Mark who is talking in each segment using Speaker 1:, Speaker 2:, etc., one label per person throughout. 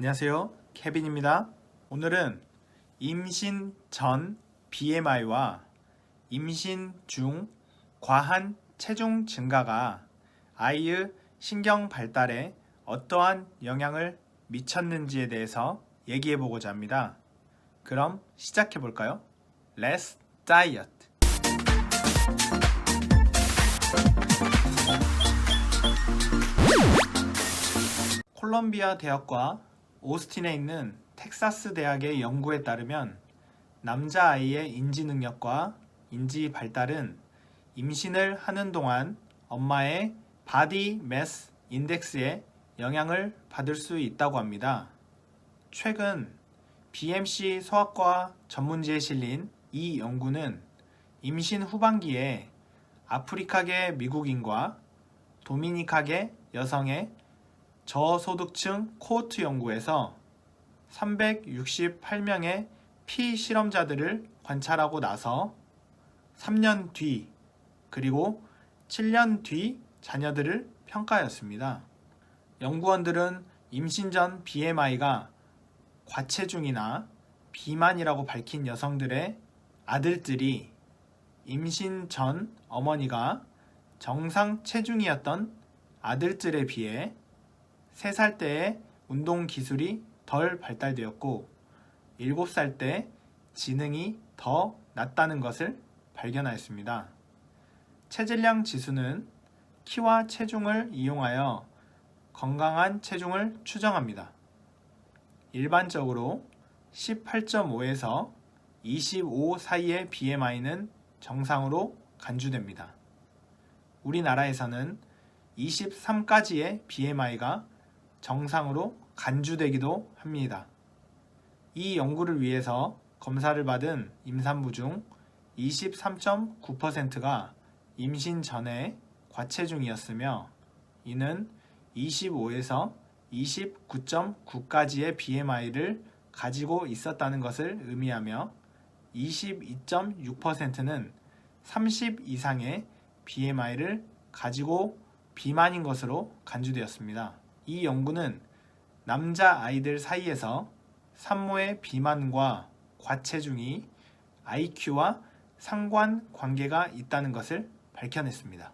Speaker 1: 안녕하세요. 케빈입니다. 오늘은 임신 전 BMI와 임신 중 과한 체중 증가가 아이의 신경 발달에 어떠한 영향을 미쳤는지에 대해서 얘기해 보고자 합니다. 그럼 시작해 볼까요? Let's diet! 콜롬비아 대학과 오스틴에 있는 텍사스 대학의 연구에 따르면 남자아이의 인지 능력과 인지 발달은 임신을 하는 동안 엄마의 바디 매스 인덱스에 영향을 받을 수 있다고 합니다. 최근 BMC 소아과 전문지에 실린 이 연구는 임신 후반기에 아프리카계 미국인과 도미니카계 여성의 저소득층 코호트 연구에서 368명의 피실험자들을 관찰하고 나서 3년 뒤 그리고 7년 뒤 자녀들을 평가하였습니다. 연구원들은 임신 전 BMI가 과체중이나 비만이라고 밝힌 여성들의 아들들이 임신 전 어머니가 정상 체중이었던 아들들에 비해 3살 때의 운동 기술이 덜 발달되었고 7살 때 지능이 더 낮다는 것을 발견하였습니다. 체질량 지수는 키와 체중을 이용하여 건강한 체중을 추정합니다. 일반적으로 18.5에서 25 사이의 BMI는 정상으로 간주됩니다. 우리나라에서는 23까지의 BMI가 정상으로 간주되기도 합니다. 이 연구를 위해서 검사를 받은 임산부 중 23.9%가 임신 전에 과체중이었으며 이는 25에서 29.9까지의 BMI를 가지고 있었다는 것을 의미하며 22.6%는 30 이상의 BMI를 가지고 비만인 것으로 간주되었습니다. 이 연구는 남자 아이들 사이에서 산모의 비만과 과체중이 IQ와 상관관계가 있다는 것을 밝혀냈습니다.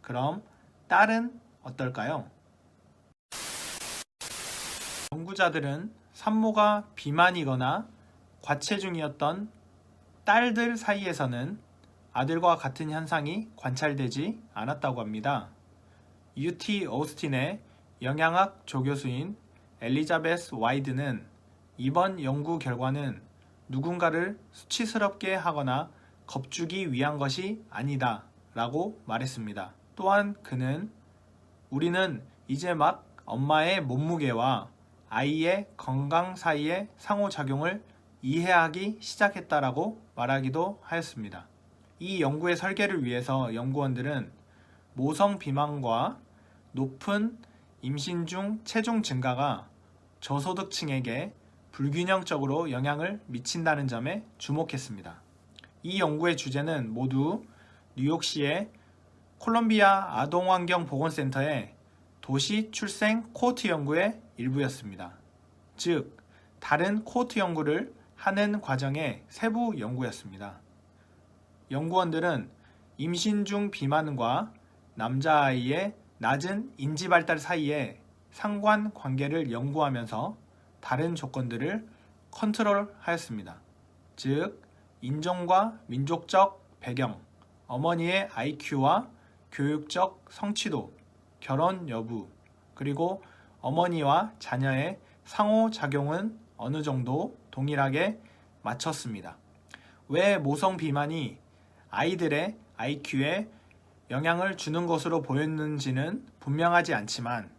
Speaker 1: 그럼 딸은 어떨까요? 연구자들은 산모가 비만이거나 과체중이었던 딸들 사이에서는 아들과 같은 현상이 관찰되지 않았다고 합니다. UT 오스틴의 영양학 조교수인 엘리자베스 와이드는 이번 연구 결과는 누군가를 수치스럽게 하거나 겁주기 위한 것이 아니다 라고 말했습니다. 또한 그는 우리는 이제 막 엄마의 몸무게와 아이의 건강 사이의 상호작용을 이해하기 시작했다라고 말하기도 하였습니다. 이 연구의 설계를 위해서 연구원들은 모성 비만과 높은 임신 중 체중 증가가 저소득층에게 불균형적으로 영향을 미친다는 점에 주목했습니다. 이 연구의 주제는 모두 뉴욕시의 콜롬비아 아동환경보건센터의 도시 출생 코호트 연구의 일부였습니다. 즉, 다른 코호트 연구를 하는 과정의 세부 연구였습니다. 연구원들은 임신 중 비만과 남자아이의 낮은 인지발달 사이에 상관관계를 연구하면서 다른 조건들을 컨트롤하였습니다. 즉, 인종과 민족적 배경, 어머니의 IQ와 교육적 성취도, 결혼 여부, 그리고 어머니와 자녀의 상호작용은 어느 정도 동일하게 맞췄습니다. 왜 모성 비만이 아이들의 IQ에 영향을 주는 것으로 보였는지는 분명하지 않지만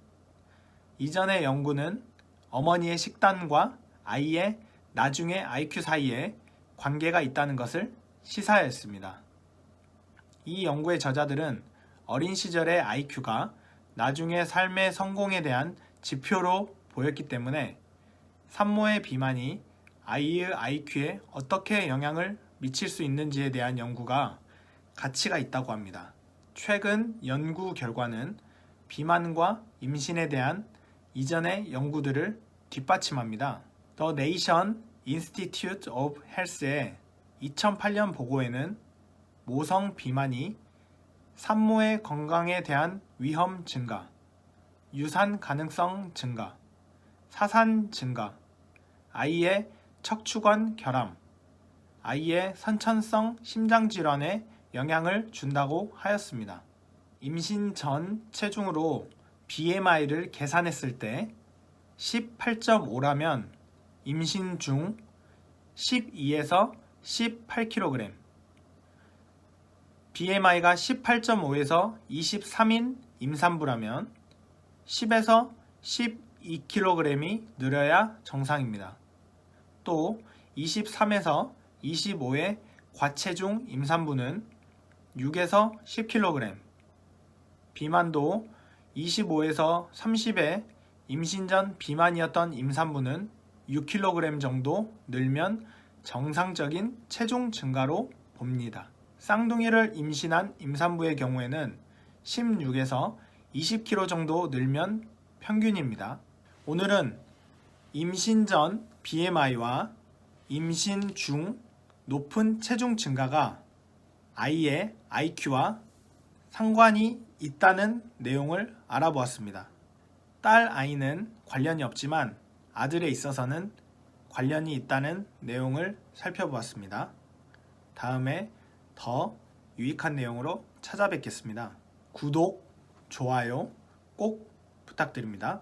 Speaker 1: 이전의 연구는 어머니의 식단과 아이의 나중의 IQ 사이에 관계가 있다는 것을 시사했습니다. 이 연구의 저자들은 어린 시절의 IQ가 나중의 삶의 성공에 대한 지표로 보였기 때문에 산모의 비만이 아이의 IQ에 어떻게 영향을 미칠 수 있는지에 대한 연구가 가치가 있다고 합니다. 최근 연구 결과는 비만과 임신에 대한 이전의 연구들을 뒷받침합니다. The Nation Institute of Health의 2008년 보고에는 모성 비만이 산모의 건강에 대한 위험 증가, 유산 가능성 증가, 사산 증가, 아이의 척추관 결함, 아이의 선천성 심장질환에 영향을 준다고 하였습니다. 임신 전 체중으로 BMI를 계산했을 때 18.5라면 임신 중 12에서 18kg, BMI가 18.5에서 23인 임산부라면 10에서 12kg이 늘어야 정상입니다. 또 23에서 25의 과체중 임산부는 6에서 10kg, 비만도 25에서 30의 임신 전 비만이었던 임산부는 6kg 정도 늘면 정상적인 체중 증가로 봅니다. 쌍둥이를 임신한 임산부의 경우에는 16에서 20kg 정도 늘면 평균입니다. 오늘은 임신 전 BMI와 임신 중 높은 체중 증가가 아이의 IQ와 상관이 있다는 내용을 알아보았습니다. 딸 아이는 관련이 없지만 아들에 있어서는 관련이 있다는 내용을 살펴보았습니다. 다음에 더 유익한 내용으로 찾아뵙겠습니다. 구독, 좋아요 꼭 부탁드립니다.